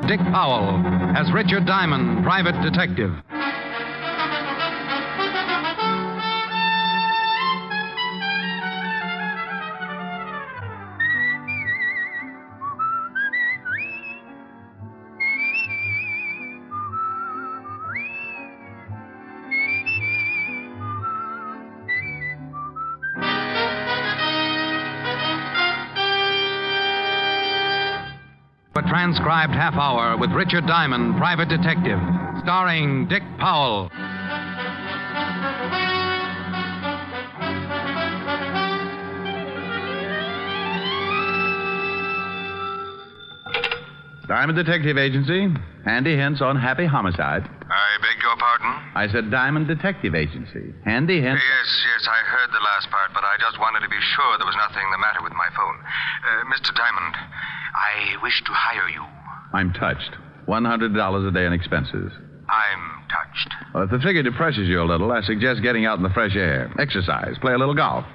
Dick Powell as Richard Diamond, private detective. A transcribed half hour with Richard Diamond, private detective, starring Dick Powell. Diamond Detective Agency. Handy hints on happy homicide. I beg your pardon? I said Diamond Detective Agency. Handy hints. Yes, I heard the last part, but I just wanted to be sure there was nothing the matter with my phone. Mr. Diamond, I wish to hire you. I'm touched. $100 a day in expenses. I'm touched. Well, if the figure depresses you a little, I suggest getting out in the fresh air. Exercise. Play a little golf.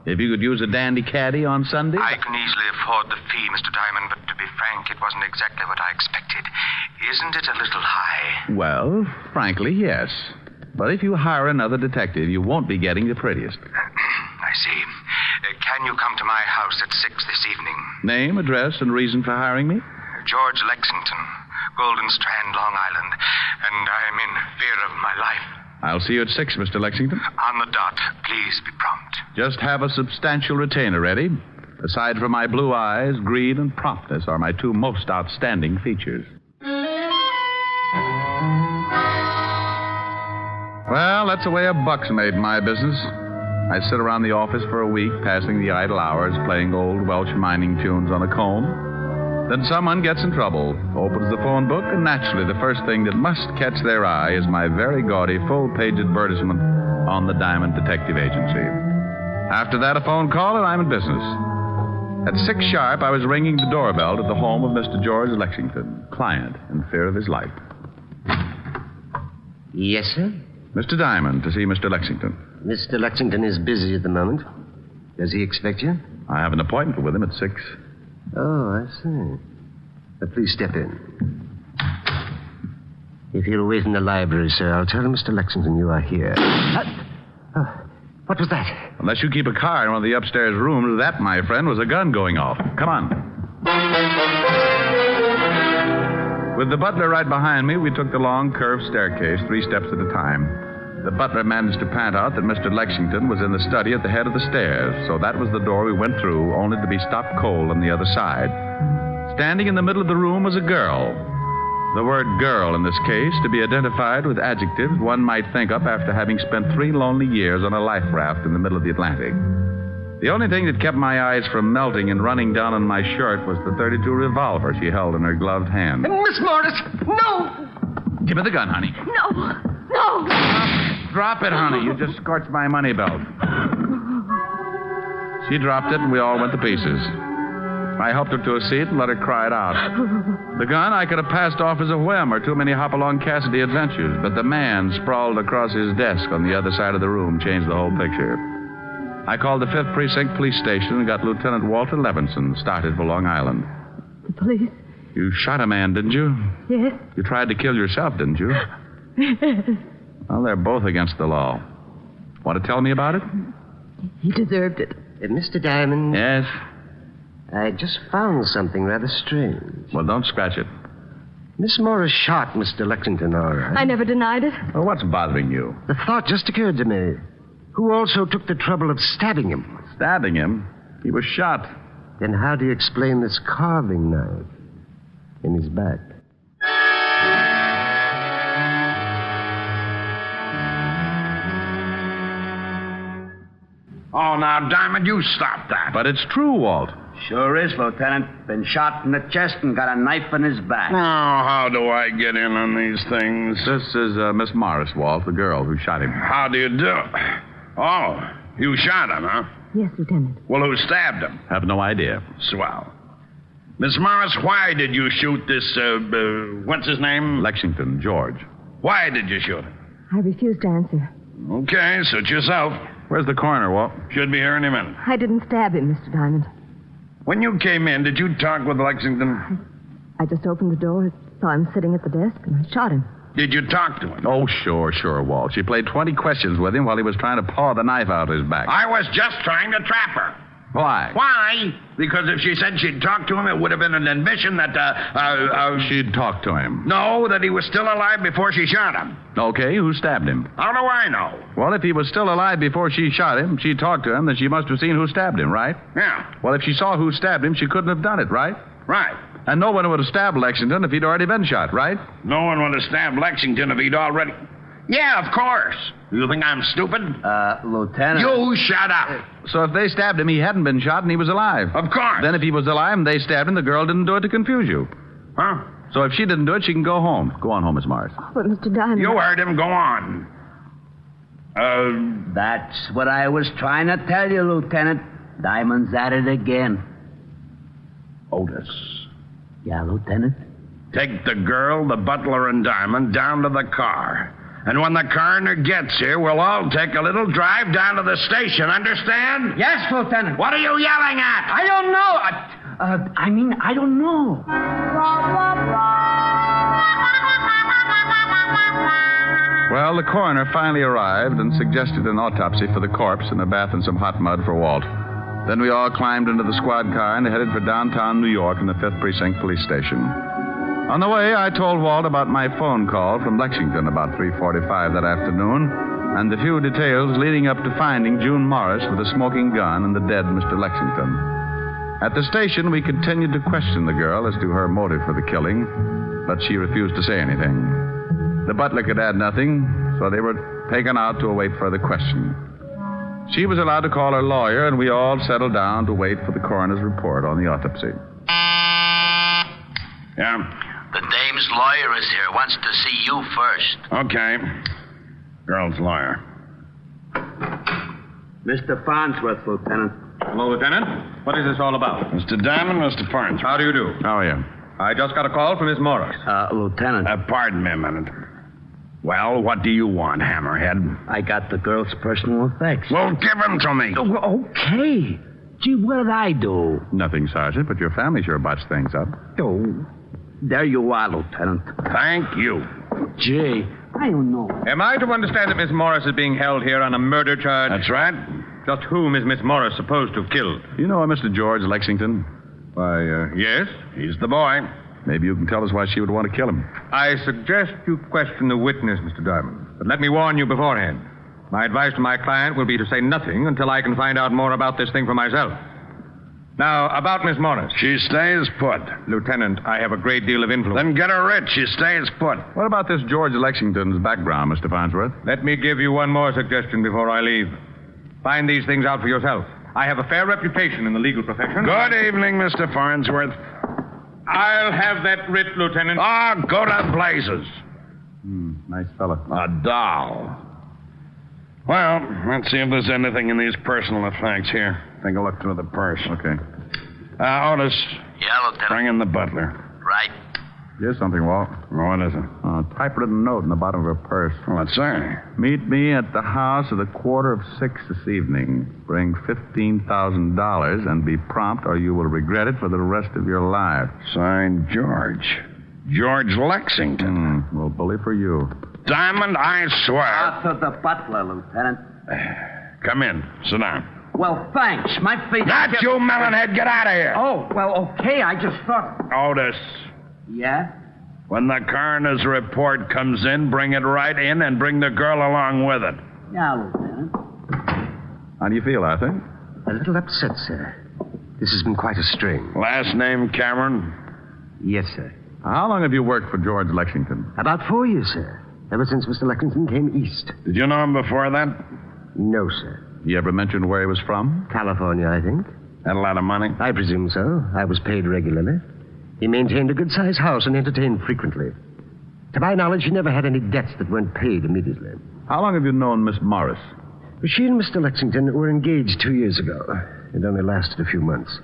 If you could use a dandy caddy on Sunday. I can easily afford the fee, Mr. Diamond, but to be frank, it wasn't exactly what I expected. Isn't it a little high? Well, frankly, yes. But if you hire another detective, you won't be getting the prettiest. I see. Can you come to my house at 6 this evening? Name, address, and reason for hiring me? George Lexington, Golden Strand, Long Island. And I'm in fear of my life. I'll see you at 6, Mr. Lexington. On the dot. Please be prompt. Just have a substantial retainer ready. Aside from my blue eyes, greed and promptness are my two most outstanding features. Well, that's the way a buck's made in my business. I sit around the office for a week, passing the idle hours, playing old Welsh mining tunes on a comb. Then someone gets in trouble, opens the phone book, and naturally the first thing that must catch their eye is my very gaudy full-page advertisement on the Diamond Detective Agency. After that, a phone call, and I'm in business. At 6 sharp, I was ringing the doorbell at the home of Mr. George Lexington, client in fear of his life. Yes, sir? Mr. Diamond, to see Mr. Lexington. Mr. Lexington is busy at the moment. Does he expect you? I have an appointment with him at 6. Oh, I see. Please step in. If you'll wait in the library, sir, I'll tell Mr. Lexington you are here. What was that? Unless you keep a car in one of the upstairs rooms, that, my friend, was a gun going off. Come on. With the butler right behind me, we took the long, curved staircase 3 steps at a time. The butler managed to pant out that Mr. Lexington was in the study at the head of the stairs, so that was the door we went through, only to be stopped cold on the other side. Standing in the middle of the room was a girl. The word girl, in this case, to be identified with adjectives one might think up after having spent 3 lonely years on a life raft in the middle of the Atlantic. The only thing that kept my eyes from melting and running down on my shirt was the .32 revolver she held in her gloved hand. Miss Morris, no! Give me the gun, honey. No. Drop it, honey. You just scorched my money belt. She dropped it, and we all went to pieces. I helped her to a seat and let her cry it out. The gun I could have passed off as a whim or too many Hopalong Cassidy adventures, but the man sprawled across his desk on the other side of the room changed the whole picture. I called the 5th Precinct Police Station and got Lieutenant Walter Levinson started for Long Island. The police? You shot a man, didn't you? Yes. You tried to kill yourself, didn't you? Yes. Well, they're both against the law. Want to tell me about it? He deserved it. Mr. Diamond? Yes? I just found something rather strange. Well, don't scratch it. Miss Morris shot Mr. Lexington, all right. I never denied it. Well, what's bothering you? The thought just occurred to me. Who also took the trouble of stabbing him? Stabbing him? He was shot. Then how do you explain this carving knife in his back? Oh, now, Diamond, you stop that. But it's true, Walt. Sure is, Lieutenant. Been shot in the chest and got a knife in his back. Now, how do I get in on these things? This is Miss Morris, Walt, the girl who shot him. How do you do? Oh, you shot him, huh? Yes, Lieutenant. Well, who stabbed him? Have no idea. Swell. Miss Morris, why did you shoot this, what's his name? Lexington, George. Why did you shoot him? I refused to answer. Okay, suit yourself. Where's the coroner, Walt? Should be here any minute. I didn't stab him, Mr. Diamond. When you came in, did you talk with Lexington? I just opened the door. Saw him sitting at the desk, and I shot him. Did you talk to him? Oh, sure, Walt. She played 20 questions with him while he was trying to paw the knife out of his back. I was just trying to trap her. Why? Why? Because if she said she'd talk to him, it would have been an admission that, She'd talk to him. No, that he was still alive before she shot him. Okay, who stabbed him? How do I know? Well, if he was still alive before she shot him, she talked to him, then she must have seen who stabbed him, right? Yeah. Well, if she saw who stabbed him, she couldn't have done it, right? Right. And no one would have stabbed Lexington if he'd already been shot, right? No one would have stabbed Lexington if he'd already... Yeah, of course. You think I'm stupid? Lieutenant. You shut up. So if they stabbed him, he hadn't been shot and he was alive. Of course. Then if he was alive and they stabbed him, the girl didn't do it to confuse you. Huh? So if she didn't do it, she can go home. Go on home, Miss Morris. But, Mr. Diamond... You heard him. Go on. That's what I was trying to tell you, Lieutenant. Diamond's at it again. Otis. Yeah, Lieutenant? Take the girl, the butler, and Diamond down to the car. And when the coroner gets here, we'll all take a little drive down to the station, understand? Yes, Lieutenant. What are you yelling at? I don't know. I don't know. Well, the coroner finally arrived and suggested an autopsy for the corpse and a bath in some hot mud for Walt. Then we all climbed into the squad car and headed for downtown New York and the 5th Precinct Police Station. On the way, I told Walt about my phone call from Lexington about 3:45 that afternoon and the few details leading up to finding June Morris with a smoking gun and the dead Mr. Lexington. At the station, we continued to question the girl as to her motive for the killing, but she refused to say anything. The butler could add nothing, so they were taken out to await further question. She was allowed to call her lawyer, and we all settled down to wait for the coroner's report on the autopsy. Yeah. The dame's lawyer is here. Wants to see you first. Okay. Girl's lawyer. Mr. Farnsworth, Lieutenant. Hello, Lieutenant. What is this all about? Mr. Diamond, Mr. Farnsworth. How do you do? How are you? I just got a call from Miss Morris. Lieutenant. Pardon me a minute. Well, what do you want, Hammerhead? I got the girl's personal effects. Well, give them to me. Oh, okay. Gee, what did I do? Nothing, Sergeant, but your family sure botched things up. Oh, there you are, Lieutenant. Thank you. Gee, I don't know. Am I to understand that Miss Morris is being held here on a murder charge? That's right. Just whom is Miss Morris supposed to have killed? You know a Mr. George Lexington? Why, yes. He's the boy. Maybe you can tell us why she would want to kill him. I suggest you question the witness, Mr. Diamond. But let me warn you beforehand. My advice to my client will be to say nothing until I can find out more about this thing for myself. Now, about Miss Morris. She stays put. Lieutenant, I have a great deal of influence. Then get her rich. She stays put. What about this George Lexington's background, Mr. Farnsworth? Let me give you one more suggestion before I leave. Find these things out for yourself. I have a fair reputation in the legal profession. Good evening, Mr. Farnsworth. I'll have that writ, Lieutenant. Oh, go to blazes. Nice fella. A doll. Well, let's see if there's anything in these personal effects here. Take a look through the purse. Okay. Otis, Yeah, Lieutenant. bring in the butler. Right. Here's something, Walt. What is it? A typewritten note in the bottom of her purse. What's that? Meet me at the house at 5:15 this evening. Bring $15,000 and be prompt, or you will regret it for the rest of your life. Signed, George. George Lexington. Well, bully for you. Diamond, I swear. Out to the butler, Lieutenant. Come in. Sit down. Well, thanks. My feet... Not you, melonhead. Get out of here. Oh, well, okay. I just thought... Otis, Yeah? when the coroner's report comes in, bring it right in and bring the girl along with it. Yeah, Lieutenant. How do you feel, Arthur? A little upset, sir. This has been quite a strain. Last name Cameron? Yes, sir. How long have you worked for George Lexington? About 4 years, sir. Ever since Mr. Lexington came east. Did you know him before that? No, sir. You ever mentioned where he was from? California, I think. Had a lot of money? I presume so. I was paid regularly. He maintained a good-sized house and entertained frequently. To my knowledge, he never had any debts that weren't paid immediately. How long have you known Miss Morris? She and Mr. Lexington were engaged 2 years ago. It only lasted a few months.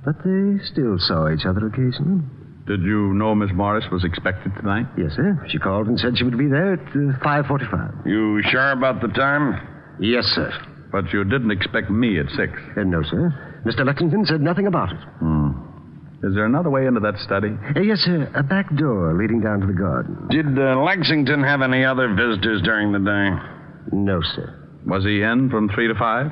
But they still saw each other occasionally. Did you know Miss Morris was expected tonight? Yes, sir. She called and said she would be there at 5:45. You sure about the time? Yes, sir. But you didn't expect me at 6. No, sir. Mr. Lexington said nothing about it. Is there another way into that study? Yes, sir. A back door leading down to the garden. Did Lexington have any other visitors during the day? No, sir. Was he in from 3 to 5?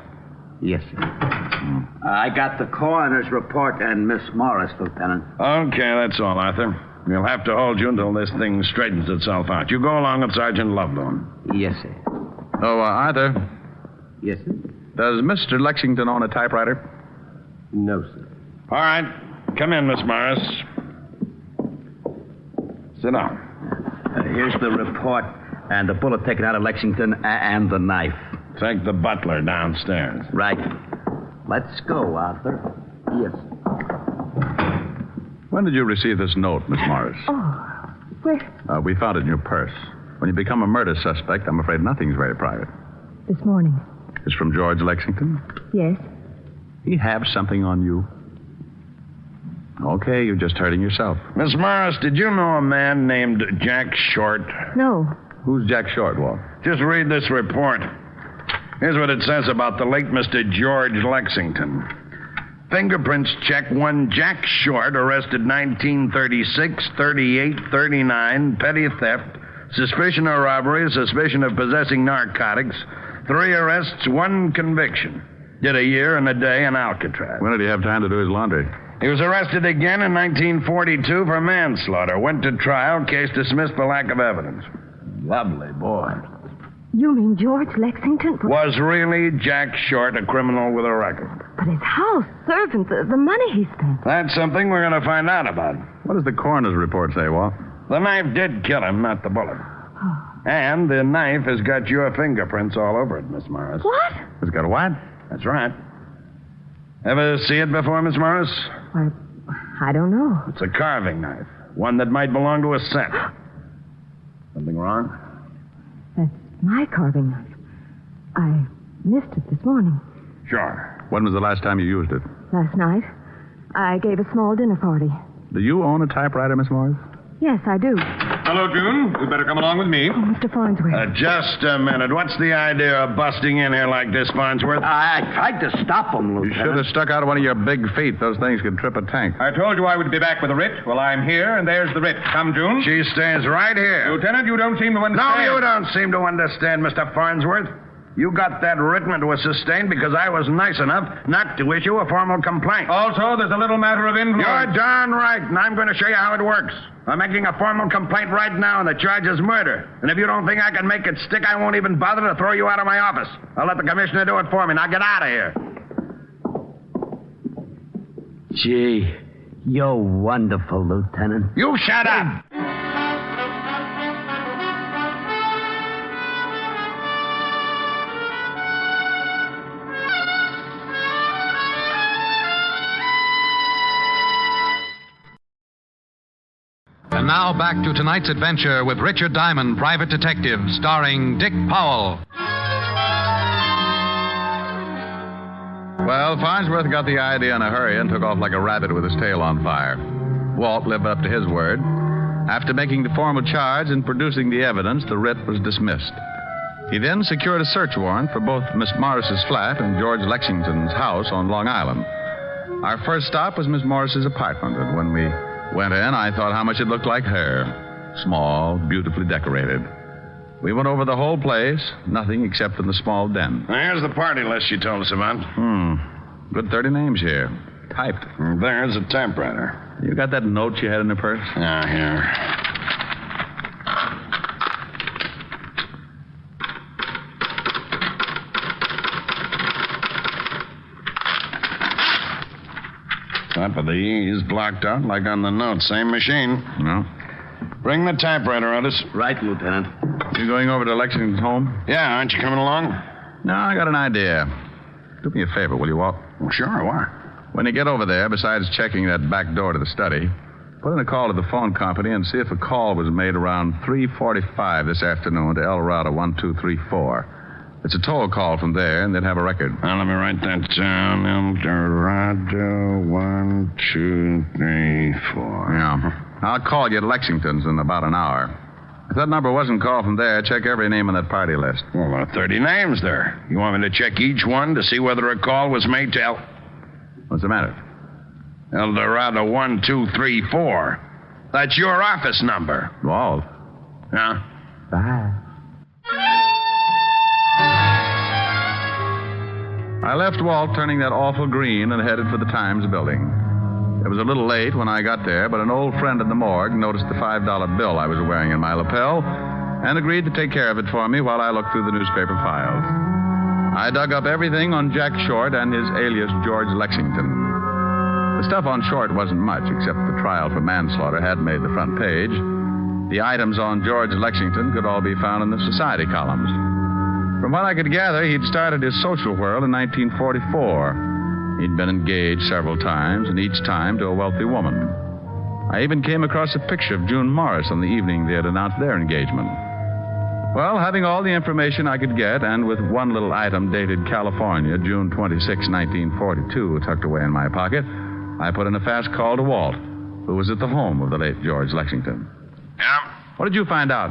Yes, sir. I got the coroner's report and Miss Morris, Lieutenant. Okay, that's all, Arthur. We'll have to hold you until this thing straightens itself out. You go along with Sergeant Loveloon. Yes, sir. Oh, Arthur, Yes, sir. does Mr. Lexington own a typewriter? No, sir. All right. Come in, Miss Morris. Sit down. Here's the report and the bullet taken out of Lexington and the knife. Take the butler downstairs. Right. Let's go, Arthur. Yes. When did you receive this note, Miss Morris? Oh, where? We found it in your purse. When you become a murder suspect, I'm afraid nothing's very private. This morning. It's from George Lexington? Yes. He have something on you? Okay, you're just hurting yourself. Miss Morris, did you know a man named Jack Short? No. Who's Jack Short, Walt? Just read this report. Here's what it says about the late Mr. George Lexington. Fingerprints check one Jack Short, arrested 1936, 38, 39, petty theft, suspicion of robbery, suspicion of possessing narcotics, 3 arrests, 1 conviction. Did a year and a day in Alcatraz. When did he have time to do his laundry? He was arrested again in 1942 for manslaughter. Went to trial, case dismissed for lack of evidence. Lovely boy. You mean George Lexington? Was really Jack Short a criminal with a record? But his house, servants, the money he spent. That's something we're going to find out about. What does the coroner's report say, Walt? The knife did kill him, not the bullet. And the knife has got your fingerprints all over it, Miss Morris. What? It's got a what? That's right. Ever see it before, Miss Morris? Why, I don't know. It's a carving knife. One that might belong to a set. Something wrong? That's my carving knife. I missed it this morning. Sure. When was the last time you used it? Last night, I gave a small dinner party. Do you own a typewriter, Miss Morris? Yes, I do. Hello, June. You'd better come along with me. Oh, Mr. Farnsworth. Just a minute. What's the idea of busting in here like this, Farnsworth? I tried to stop him, You Lieutenant. should have stuck out one of your big feet. Those things could trip a tank. I told you I would be back with a writ. Well, I'm here, and there's the writ. Come, June. She stays right here. Lieutenant, you don't seem to No, understand. you don't seem to understand, Mr. Farnsworth. You got that written and it was sustained because I was nice enough not to issue a formal complaint. Also, there's a little matter of influence. You're darn right, and I'm going to show you how it works. I'm making a formal complaint right now, and the charge is murder. And if you don't think I can make it stick, I won't even bother to throw you out of my office. I'll let the commissioner do it for me. Now get out of here. Gee, you're wonderful, Lieutenant. You shut up. And now back to tonight's adventure with Richard Diamond, Private Detective, starring Dick Powell. Well, Farnsworth got the idea in a hurry and took off like a rabbit with his tail on fire. Walt lived up to his word. After making the formal charge and producing the evidence, the writ was dismissed. He then secured a search warrant for both Miss Morris's flat and George Lexington's house on Long Island. Our first stop was Miss Morris's apartment, and when we went in, I thought how much it looked like her. Small, beautifully decorated. We went over the whole place, nothing except in the small den. Here's the party list you told us about. Good 30 names here. Typed. There's a typewriter. You got that note you had in the purse? Yeah, here. Top of the E is blocked out like on the note. Same machine. No. Bring the typewriter, Otis. Right, Lieutenant. You going over to Lexington's home? Yeah, aren't you coming along? No, I got an idea. Do me a favor, will you, Walt? Well, sure, why? When you get over there, besides checking that back door to the study, put in a call to the phone company and see if a call was made around 3:45 this afternoon to El Dorado 1234. It's a toll call from there, and they'd have a record. Now, let me write that down. El Dorado 1234. Yeah. I'll call you at Lexington's in about an hour. If that number wasn't called from there, check every name on that party list. Well, there are 30 names there. You want me to check each one to see whether a call was made to El... What's the matter? El Dorado 1234. That's your office number. Walt. Huh? Bye. I left Walt turning that awful green and headed for the Times building. It was a little late when I got there, but an old friend in the morgue noticed the $5 bill I was wearing in my lapel and agreed to take care of it for me while I looked through the newspaper files. I dug up everything on Jack Short and his alias George Lexington. The stuff on Short wasn't much, except the trial for manslaughter hadn't made the front page. The items on George Lexington could all be found in the society columns. From what I could gather, he'd started his social whirl in 1944. He'd been engaged several times, and each time to a wealthy woman. I even came across a picture of June Morris on the evening they had announced their engagement. Well, having all the information I could get, and with one little item dated California, June 26, 1942, tucked away in my pocket, I put in a fast call to Walt, who was at the home of the late George Lexington. Yeah? What did you find out?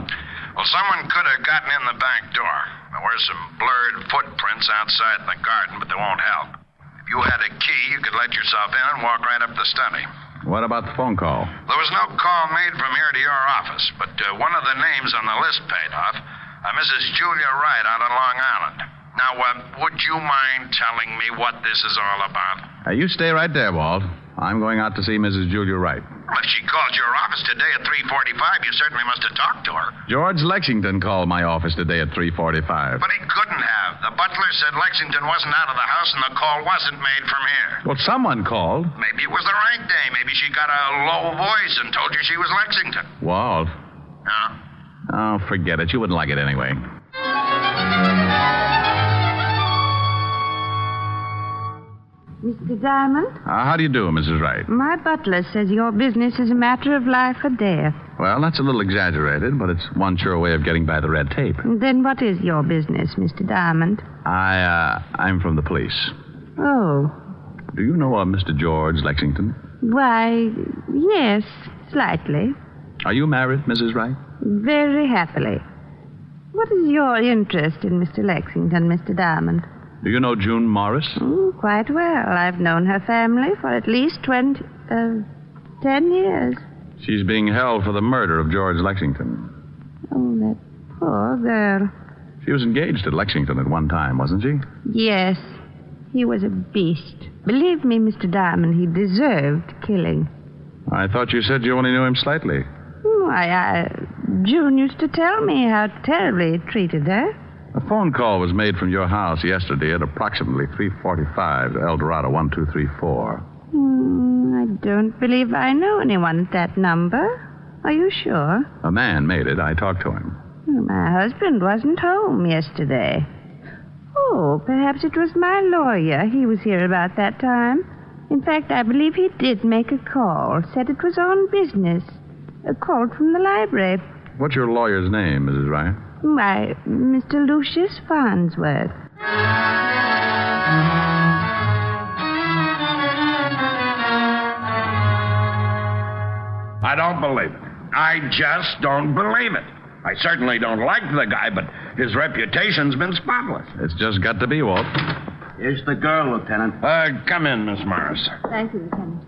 Well, someone could have gotten in the back door. There were some blurred footprints outside in the garden, but they won't help. If you had a key, you could let yourself in and walk right up the study. What about the phone call? There was no call made from here to your office, but one of the names on the list paid off. Mrs. Julia Wright out on Long Island. Now, would you mind telling me what this is all about? You stay right there, Walt. I'm going out to see Mrs. Julia Wright. Well, if she called your office today at 3:45, you certainly must have talked to her. George Lexington called my office today at 3:45. But he couldn't have. The butler said Lexington wasn't out of the house and the call wasn't made from here. Well, someone called. Maybe it was the right day. Maybe she got a low voice and told you she was Lexington. Walt. Huh? Oh, forget it. You wouldn't like it anyway. Mr. Diamond? How do you do, Mrs. Wright? My butler says your business is a matter of life or death. Well, that's a little exaggerated, but it's one sure way of getting by the red tape. Then what is your business, Mr. Diamond? I'm from the police. Oh. Do you know a Mr. George Lexington? Why, yes, slightly. Are you married, Mrs. Wright? Very happily. What is your interest in Mr. Lexington, Mr. Diamond? Do you know June Morris? Quite well. I've known her family for at least 10 years. She's being held for the murder of George Lexington. Oh, that poor girl. She was engaged to Lexington at one time, wasn't she? Yes. He was a beast. Believe me, Mr. Diamond, he deserved killing. I thought you said you only knew him slightly. June used to tell me how terribly he treated her. A phone call was made from your house yesterday at approximately 3:45 to El Dorado 1234. I don't believe I know anyone at that number. Are you sure? A man made it. I talked to him. My husband wasn't home yesterday. Oh, perhaps it was my lawyer. He was here about that time. In fact, I believe he did make a call. Said it was on business. A call from the library. What's your lawyer's name, Mrs. Wright? Why, Mr. Lucius Farnsworth. I don't believe it. I just don't believe it. I certainly don't like the guy, but his reputation's been spotless. It's just got to be, Walt. Here's the girl, Lieutenant. Come in, Miss Morris. Thank you, Lieutenant.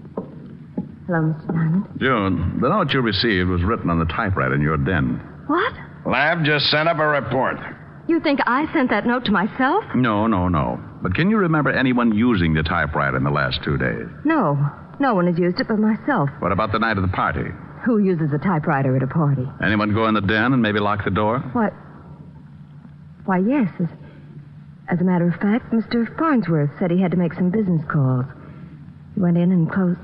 Hello, Mr. Diamond. June, the note you received was written on the typewriter in your den. What? Lab just sent up a report. You think I sent that note to myself? No. But can you remember anyone using the typewriter in the last 2 days? No. No one has used it but myself. What about the night of the party? Who uses a typewriter at a party? Anyone go in the den and maybe lock the door? What? Why, yes. As a matter of fact, Mr. Farnsworth said he had to make some business calls. He went in and closed.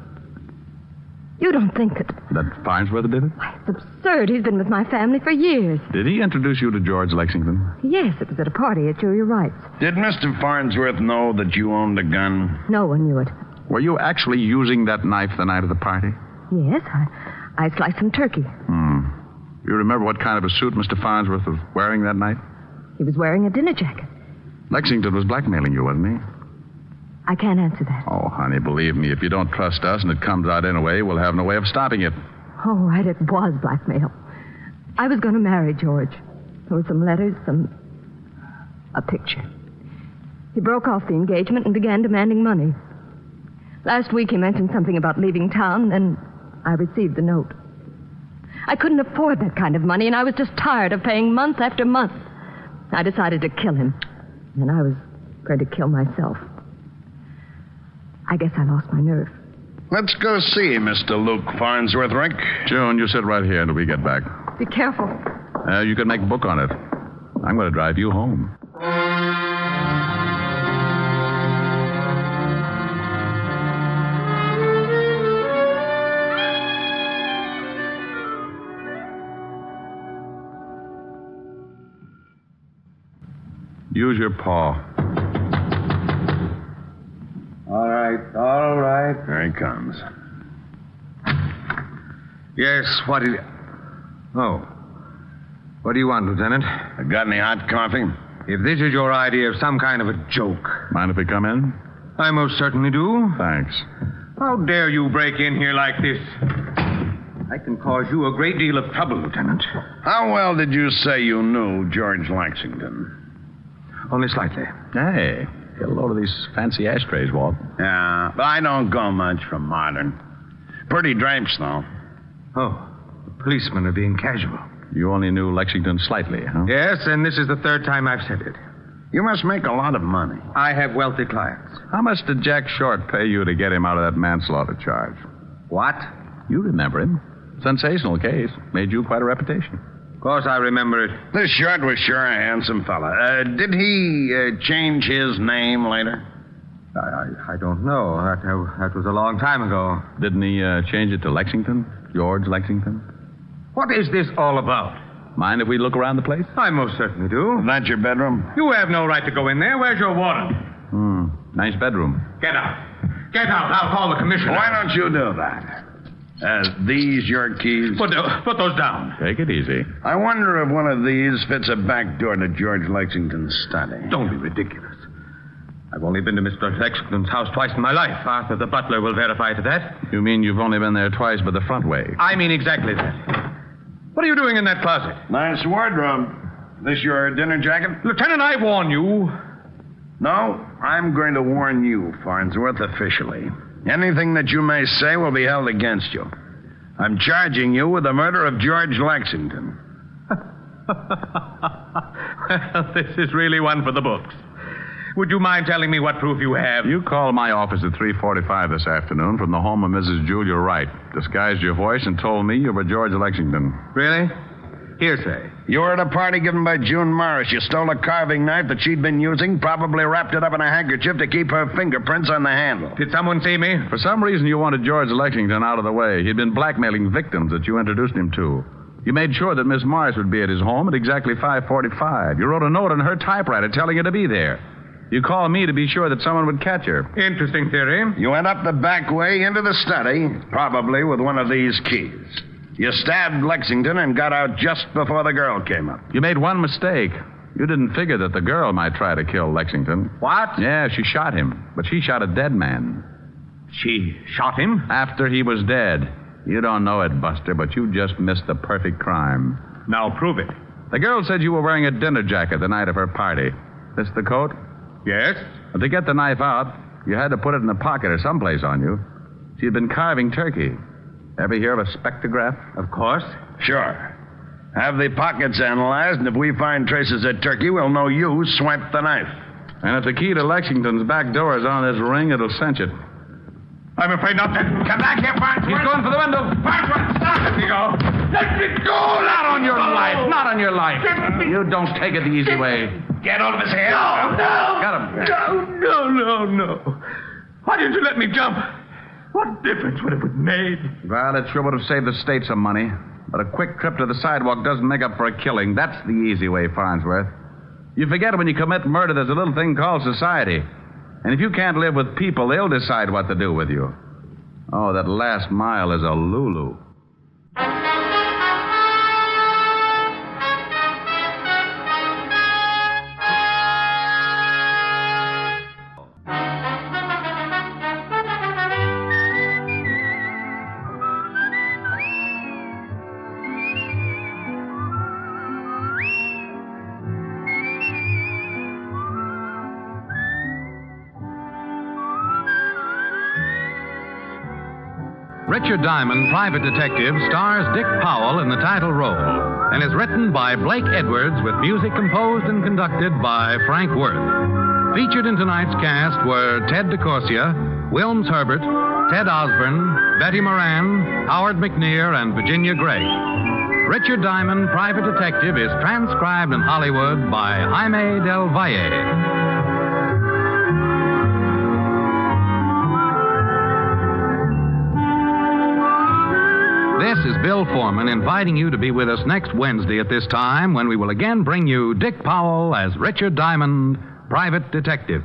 You don't think that... That Farnsworth did it? Why, it's absurd. He's been with my family for years. Did he introduce you to George Lexington? Yes, it was at a party at Julia Wright's. Did Mr. Farnsworth know that you owned a gun? No one knew it. Were you actually using that knife the night of the party? Yes, I sliced some turkey. You remember what kind of a suit Mr. Farnsworth was wearing that night? He was wearing a dinner jacket. Lexington was blackmailing you, wasn't he? I can't answer that. Oh, honey, believe me, if you don't trust us and it comes out anyway, we'll have no way of stopping it. Oh, right, it was blackmail. I was going to marry George. There were some letters, a picture. He broke off the engagement and began demanding money. Last week he mentioned something about leaving town, and I received the note. I couldn't afford that kind of money, and I was just tired of paying month after month. I decided to kill him, and I was going to kill myself. I guess I lost my nerve. Let's go see Mr. Luke Farnsworth, Rick. June, you sit right here until we get back. Be careful. You can make a book on it. I'm going to drive you home. Use your paw. All right. There he comes. Yes, what do you... Oh. What do you want, Lieutenant? Got any hot coffee? If this is your idea of some kind of a joke... Mind if we come in? I most certainly do. Thanks. How dare you break in here like this? I can cause you a great deal of trouble, Lieutenant. How well did you say you knew George Lexington? Only slightly. Hey, get a load of these fancy ashtrays, Walt. Yeah, but I don't go much for modern. Pretty drapes, though. Oh, the policemen are being casual. You only knew Lexington slightly, huh? Yes, and this is the third time I've said it. You must make a lot of money. I have wealthy clients. How much did Jack Short pay you to get him out of that manslaughter charge? What? You remember him. Sensational case. Made you quite a reputation. Of course I remember it. This Short was sure a handsome fella. Did he change his name later? I don't know. That was a long time ago. Didn't he change it to Lexington? George Lexington? What is this all about? Mind if we look around the place? I most certainly do. Is that your bedroom? You have no right to go in there. Where's your warrant? Nice bedroom. Get out. Get out. I'll call the commissioner. Why don't you do that? These your keys? Put those down. Take it easy. I wonder if one of these fits a back door to George Lexington's study. Don't be ridiculous. I've only been to Mr. Lexington's house twice in my life. Arthur, the butler, will verify to that. You mean you've only been there twice but the front way? I mean exactly that. What are you doing in that closet? Nice wardrobe. This your dinner jacket? Lieutenant, I warn you. No, I'm going to warn you, Farnsworth, officially. Anything that you may say will be held against you. I'm charging you with the murder of George Lexington. Well, this is really one for the books. Would you mind telling me what proof you have? You called my office at 3:45 this afternoon from the home of Mrs. Julia Wright. Disguised your voice and told me you were George Lexington. Really? Hearsay. You were at a party given by June Morris. You stole a carving knife that she'd been using, probably wrapped it up in a handkerchief to keep her fingerprints on the handle. Did someone see me? For some reason, you wanted George Lexington out of the way. He'd been blackmailing victims that you introduced him to. You made sure that Miss Morris would be at his home at exactly 5:45. You wrote a note on her typewriter telling her to be there. You called me to be sure that someone would catch her. Interesting theory. You went up the back way into the study, probably with one of these keys. You stabbed Lexington and got out just before the girl came up. You made one mistake. You didn't figure that the girl might try to kill Lexington. What? Yeah, she shot him, but she shot a dead man. She shot him? After he was dead. You don't know it, Buster, but you just missed the perfect crime. Now prove it. The girl said you were wearing a dinner jacket the night of her party. This the coat? Yes. But to get the knife out, you had to put it in a pocket or someplace on you. She had been carving turkey. Ever hear of a spectrograph? Of course. Sure. Have the pockets analyzed, and if we find traces of turkey, we'll know you swiped the knife. And if the key to Lexington's back door is on this ring, it'll cinch it. I'm afraid not to. Come back here, Farnsworth. He's going for the window. Farnsworth, stop. Let me go. Let me go. Not on your life. Not on your life. You don't take it the easy way. Get out of his hair. No. Got him. No. Why didn't you let me jump? What difference would it have made? Well, it sure would have saved the state some money. But a quick trip to the sidewalk doesn't make up for a killing. That's the easy way, Farnsworth. You forget when you commit murder, there's a little thing called society. And if you can't live with people, they'll decide what to do with you. Oh, that last mile is a Lulu. Richard Diamond, Private Detective, stars Dick Powell in the title role and is written by Blake Edwards with music composed and conducted by Frank Worth. Featured in tonight's cast were Ted DeCorsia, Wilms Herbert, Ted Osborne, Betty Moran, Howard McNear, and Virginia Gregg. Richard Diamond, Private Detective, is transcribed in Hollywood by Jaime Del Valle. This is Bill Foreman inviting you to be with us next Wednesday at this time when we will again bring you Dick Powell as Richard Diamond, Private Detective.